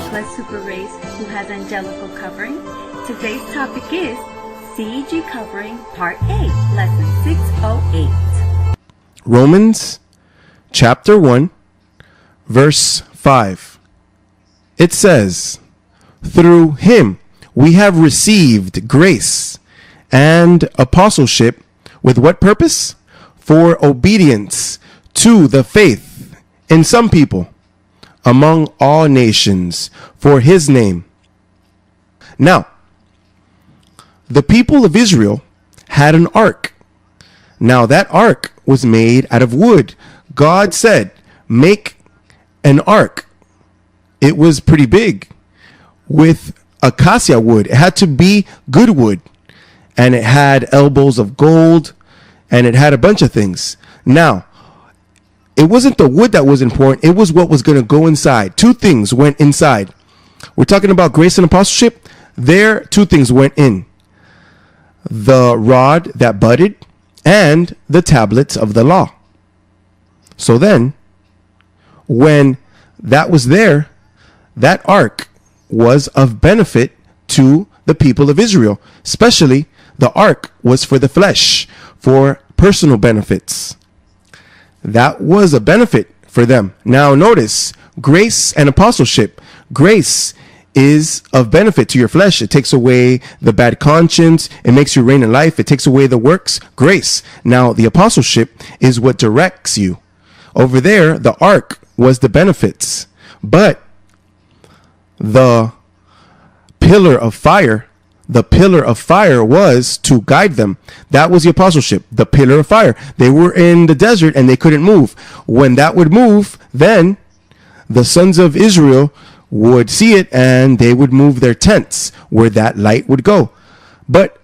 plus super race who has angelical covering. Today's topic is CEG covering part 8, lesson 608. Romans chapter 1 verse 5. It says, through him we have received grace and apostleship with what purpose? For obedience to the faith in some people among all nations for his name. Now, the people of Israel had an ark. Now that ark was made out of wood. God said, make an ark. It was pretty big with acacia wood. It had to be good wood. And it had elbows of gold. And it had a bunch of things. Now, it wasn't the wood that was important. It was what was going to go inside. Two things went inside. We're talking about grace and apostleship. There, two things went in. The rod that budded and the tablets of the law. So then, when that was there, that ark was of benefit to the people of Israel. Especially, the ark was for the flesh, for personal benefits. That was a benefit for them. Now notice, grace and apostleship. Grace is of benefit to your flesh. It takes away the bad conscience. It makes you reign in life. It takes away the works. Grace. Now the apostleship is what directs you. Over there, the ark was the benefits. But the pillar of fire was to guide them. That was the apostleship, the pillar of fire. They were in the desert and they couldn't move. When that would move, then the sons of Israel would see it and they would move their tents where that light would go. But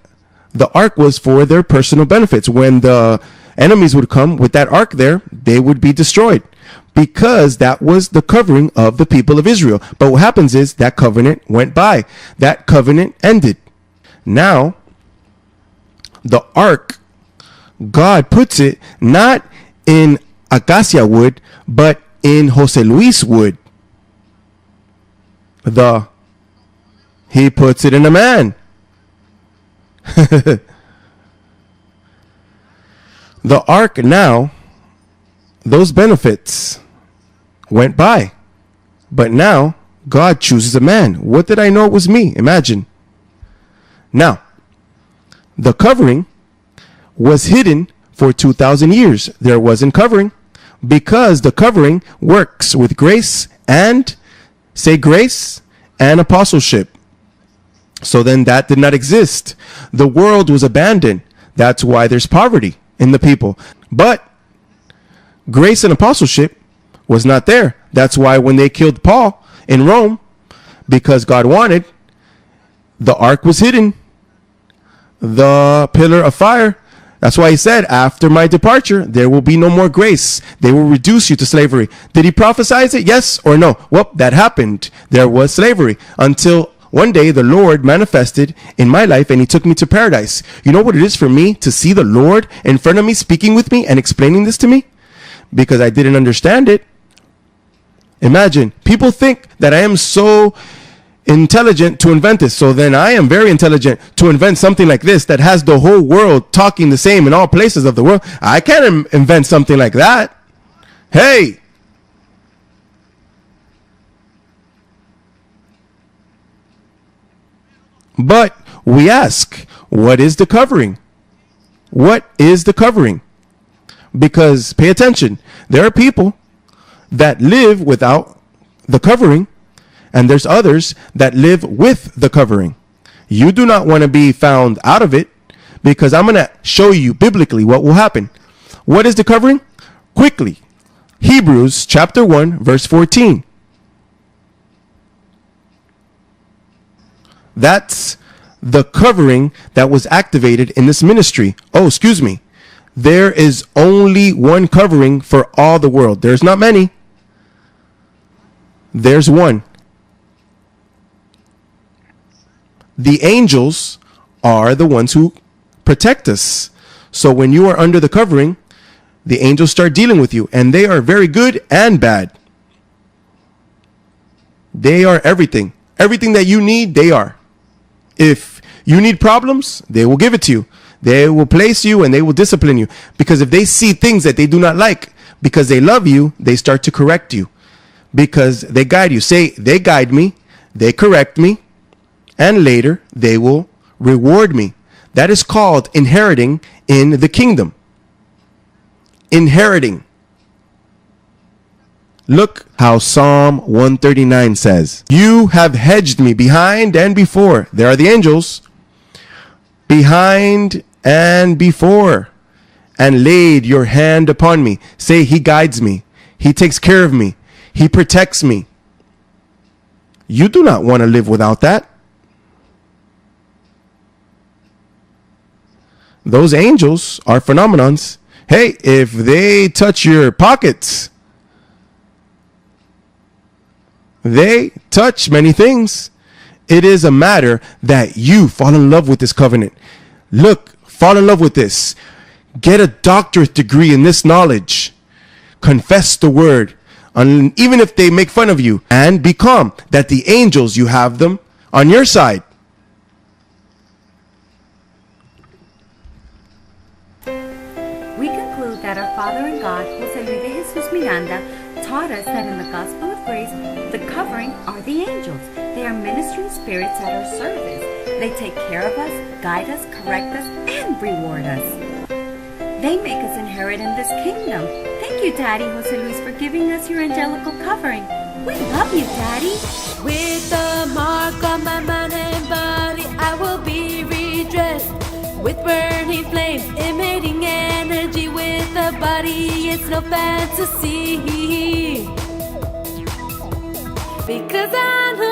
the ark was for their personal benefits. When the enemies would come with that ark there, they would be destroyed because that was the covering of the people of Israel. But what happens is that covenant went by. That covenant ended. Now, the ark, God puts it not in acacia wood, but in Jose Luis wood. He puts it in a man. The ark now, those benefits went by. But now, God chooses a man. What did I know it was me? Imagine. Now, the covering was hidden for 2,000 years. There wasn't covering because the covering works with grace and, say grace and apostleship. So then that did not exist. The world was abandoned. That's why there's poverty in the people. But grace and apostleship was not there. That's why when they killed Paul in Rome, because God wanted, the ark was hidden. The pillar of fire. That's why he said, after my departure, there will be no more grace. They will reduce you to slavery. Did he prophesize it? Yes or no? Well, that happened. There was slavery until one day the Lord manifested in my life and he took me to paradise. You know what it is for me to see the Lord in front of me, speaking with me and explaining this to me? Because I didn't understand it. Imagine, people think that I am so intelligent to invent this. So then I am very intelligent to invent something like this that has the whole world talking the same in all places of the world. I can't invent something like that. Hey. But we ask, what is the covering? What is the covering? Because pay attention, there are people that live without the covering. And there's others that live with the covering. You do not want to be found out of it because I'm going to show you biblically what will happen. What is the covering? Quickly. Hebrews chapter 1 verse 14. That's the covering that was activated in this ministry. Oh, excuse me. There is only one covering for all the world. There's not many. There's one. The angels are the ones who protect us. So when you are under the covering, the angels start dealing with you, and they are very good and bad. They are everything. Everything that you need, they are. If you need problems, they will give it to you. They will place you and they will discipline you. Because if they see things that they do not like, because they love you, they start to correct you. Because they guide you. Say, they guide me, they correct me, and later they will reward me. That is called inheriting in the kingdom. Inheriting. Look how Psalm 139 says, you have hedged me behind and before. There are the angels. Behind and before. And laid your hand upon me. Say, he guides me. He takes care of me. He protects me. You do not want to live without that. Those angels are phenomenons. Hey, if they touch your pockets, they touch many things. It is a matter that you fall in love with this covenant. Look, fall in love with this. Get a doctorate degree in this knowledge. Confess the word, even if they make fun of you, and become that the angels, you have them on your side. We conclude that our Father in God, Jose Luis de Jesus Miranda, taught us that in the gospel of grace, the covering are the angels. They are ministering spirits at our service. They take care of us, guide us, correct us, and reward us. They make us inherit in this kingdom. Thank you, Daddy Jose Luis, for giving us your angelical covering. We love you, Daddy. With the mark on my mind and body, I will be redressed. With burning flames, emitting energy with a body, it's no fantasy. Because I know